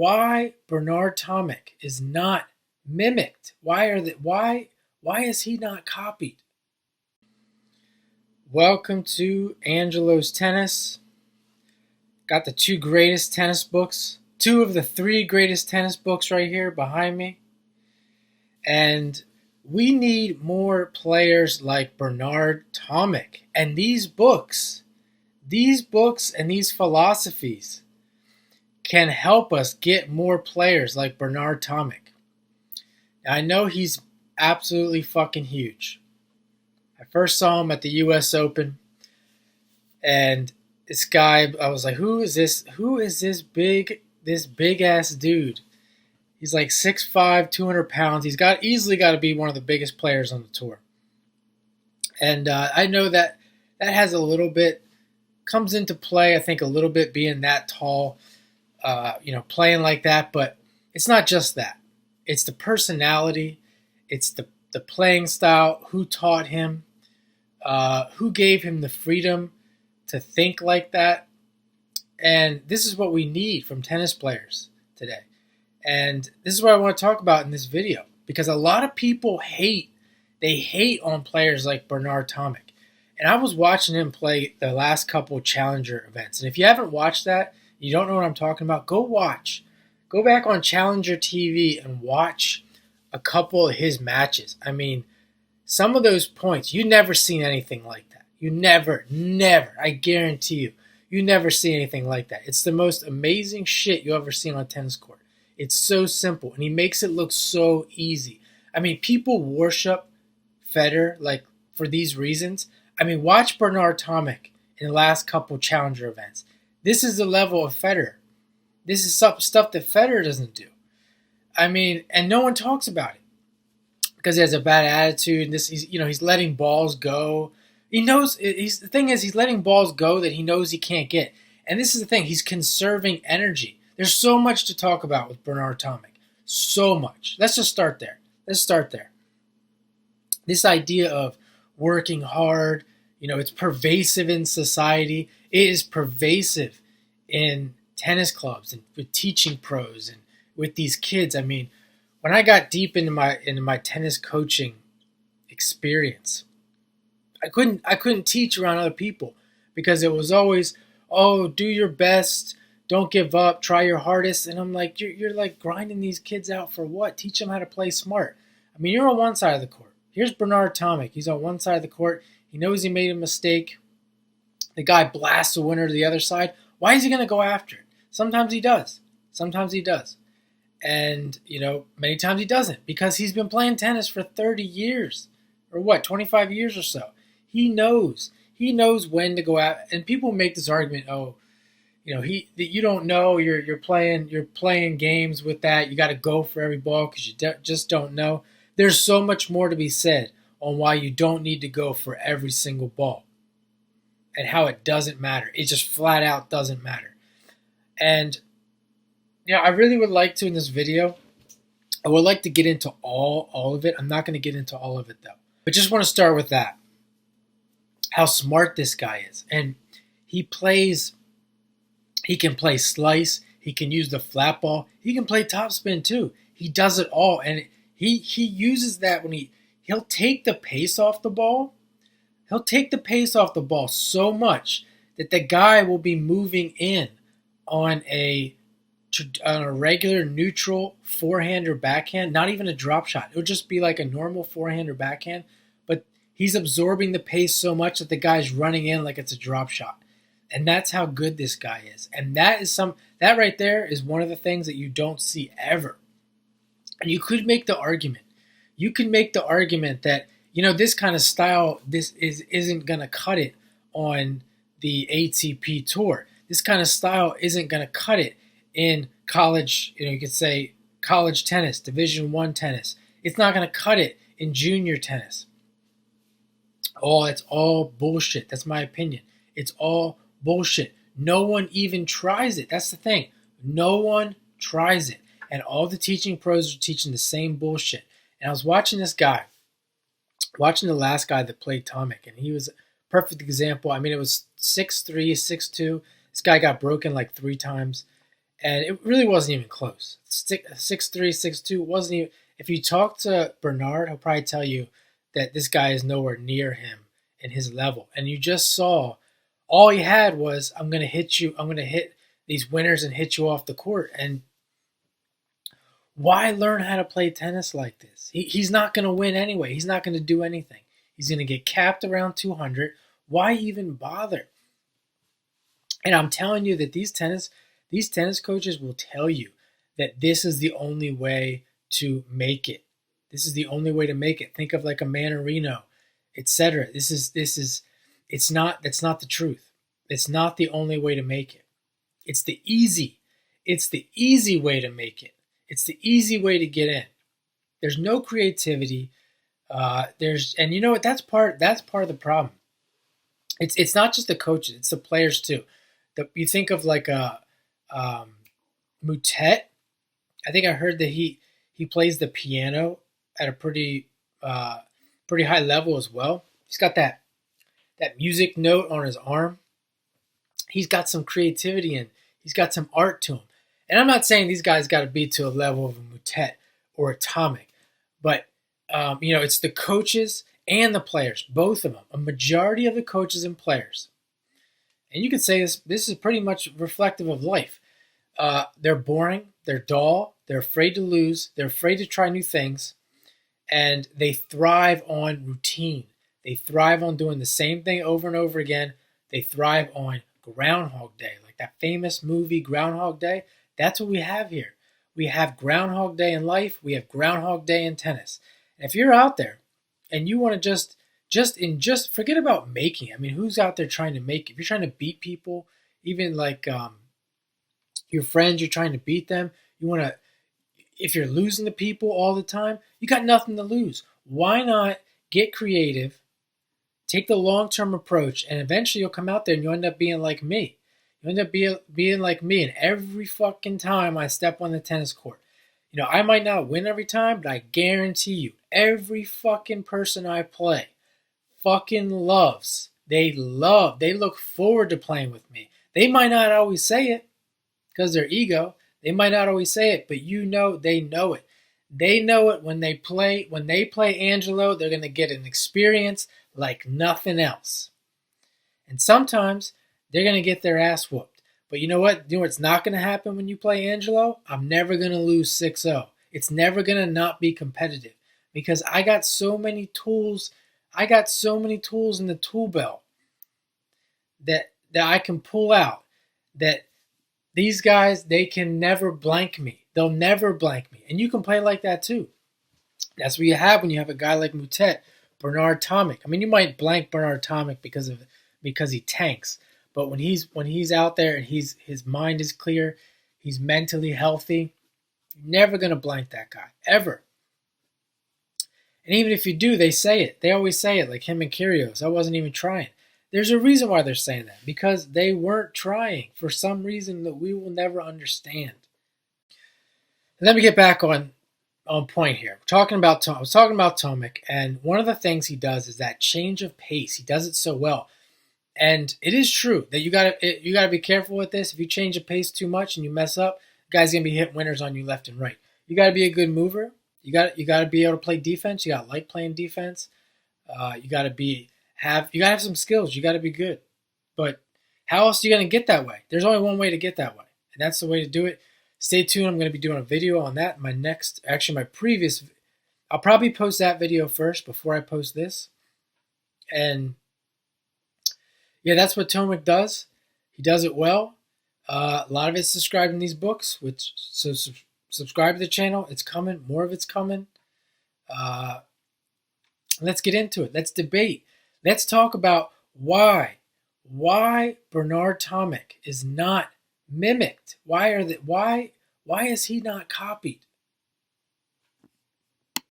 why Bernard Tomic is not mimicked. Why is he not copied? Welcome to Angelo's Tennis. Got the two greatest tennis books, two of the three greatest tennis books right here behind me. And we need more players like Bernard Tomic. And these books and these philosophies can help us get more players like Bernard Tomic. Now, I know he's absolutely fucking huge. I first saw him at the US Open, and this guy, I was like, who is this big ass dude? He's like 6'5", 200 pounds. He's easily got to be one of the biggest players on the tour. And I know that has a little bit, comes into play, I think, a little bit being that tall, playing like that. But it's not just that. It's the personality. It's the playing style, who taught him, who gave him the freedom to think like that. And this is what we need from tennis players today. And this is what I want to talk about in this video, because a lot of people hate on players like Bernard Tomic. And I was watching him play the last couple Challenger events. And if you haven't watched that, you don't know what I'm talking about, go watch. Go back on Challenger TV and watch a couple of his matches. I mean, some of those points, you never seen anything like that. You never, I guarantee you never see anything like that. It's the most amazing shit you ever seen on a tennis court. It's so simple, and he makes it look so easy. I mean, people worship Federer like for these reasons. I mean, watch Bernard Tomic in the last couple Challenger events. This is the level of Federer. This is stuff that Federer doesn't do. I mean, and no one talks about it because he has a bad attitude. And he's letting balls go. He knows the thing is he's letting balls go that he knows he can't get. And this is the thing, he's conserving energy. There's so much to talk about with Bernard Tomic. So much. Let's just start there. This idea of working hard, it's pervasive in society. It is pervasive in tennis clubs and with teaching pros and with these kids. I mean, when I got deep into my tennis coaching experience, I couldn't teach around other people because it was always, oh, do your best, don't give up, try your hardest. And I'm like, you're like grinding these kids out for what? Teach them how to play smart. I mean, you're on one side of the court. Here's Bernard Tomic. He's on one side of the court. He knows he made a mistake. The guy blasts a winner to the other side. Why is he going to go after it? Sometimes he does. And, many times he doesn't because he's been playing tennis for 30 years or 25 years or so. He knows when to go out. And people make this argument, you don't know, you're playing games with that. You got to go for every ball because you just don't know. There's so much more to be said on why you don't need to go for every single ball and how it doesn't matter. It just flat out doesn't matter. And I really would like to in this video. I would like to get into all of it. I'm not going to get into all of it though, but just want to start with that. How smart this guy is, and he can play slice. He can use the flat ball. He can play topspin too. He does it all, and he uses that when he'll take the pace off the ball. He'll take the pace off the ball so much that the guy will be moving in on a regular neutral forehand or backhand, not even a drop shot. It'll just be like a normal forehand or backhand, but he's absorbing the pace so much that the guy's running in like it's a drop shot. And that's how good this guy is. And that right there is one of the things that you don't see ever. And you could make the argument. That, this kind of style, isn't going to cut it on the ATP tour. This kind of style isn't going to cut it in college. You could say college tennis, Division I tennis. It's not going to cut it in junior tennis. Oh, it's all bullshit. That's my opinion. It's all bullshit. No one even tries it. That's the thing. No one tries it. And all the teaching pros are teaching the same bullshit. And I was watching this guy, the last guy that played Tomic, and he was a perfect example. I mean, it was 6'3", 6'2". This guy got broken like 3 times. and it really wasn't even close. 6'3", 6'2", wasn't even. If you talk to Bernard, he'll probably tell you that this guy is nowhere near him in his level. And you just saw all he had was, I'm going to hit you. I'm going to hit these winners and hit you off the court. And why learn how to play tennis like this? He's not going to win anyway. He's not going to do anything. He's going to get capped around 200. Why even bother? And I'm telling you that these tennis coaches will tell you that this is the only way to make it. This is the only way to make it. Think of like a Manarino, etc. That's not the truth. It's not the only way to make it. It's the easy way to make it. It's the easy way to get in. There's no creativity. And you know what? That's part of the problem. It's not just the coaches; it's the players too. You think of like a Mutet. I think I heard that he plays the piano at a pretty high level as well. He's got that music note on his arm. He's got some creativity and he's got some art to him. And I'm not saying these guys got to be to a level of a Mutet or a Tomic, but it's the coaches and the players, both of them. A majority of the coaches and players, and you could say this is pretty much reflective of life. They're boring, they're dull, they're afraid to lose, they're afraid to try new things, and they thrive on routine. They thrive on doing the same thing over and over again. They thrive on Groundhog Day, like that famous movie Groundhog Day. That's what we have here. We have Groundhog Day in life. We have Groundhog Day in tennis. And if you're out there and you want to just forget about making. I mean, who's out there trying to make? If you're trying to beat people, even like your friends, you're trying to beat them. You want to. If you're losing to people all the time, you got nothing to lose. Why not get creative, take the long-term approach, and eventually you'll come out there and you'll end up being like me. You end up being like me, and every fucking time I step on the tennis court, I might not win every time, but I guarantee you, every fucking person I play fucking loves. They look forward to playing with me. They might not always say it because their ego. They might not always say it, but they know it. They know it when they play. When they play Angelo, they're going to get an experience like nothing else. And sometimes they're going to get their ass whooped. But you know what? You know what's not going to happen when you play Angelo? I'm never going to lose 6-0. It's never going to not be competitive because I got so many tools. I got so many tools in the tool belt that I can pull out that these guys, they can never blank me. They'll never blank me. And you can play like that too. That's what you have when you have a guy like Mutet, Bernard Tomic. I mean, you might blank Bernard Tomic because he tanks. But when he's out there and his mind is clear, he's mentally healthy, you're never going to blank that guy, ever. And even if you do, they say it. They always say it, like him and Kyrgios. I wasn't even trying. There's a reason why they're saying that, because they weren't trying for some reason that we will never understand. Let me get back on point here. I was talking about Tomic, and one of the things he does is that change of pace. He does it so well. And it is true that you gotta be careful with this. If you change the pace too much and you mess up, the guy's gonna be hitting winners on you left and right. You gotta be a good mover. You gotta be able to play defense. You gotta like playing defense. You gotta have some skills. You gotta be good. But how else are you gonna get that way? There's only one way to get that way, and that's the way to do it. Stay tuned. I'm gonna be doing a video on that. I'll probably post that video first before I post this. And yeah, that's what Tomic does. He does it well. A lot of it's described in these books, so subscribe to the channel. It's coming. More of it's coming. Let's get into it. Let's debate. Let's talk about why Bernard Tomic is not mimicked. Why is he not copied?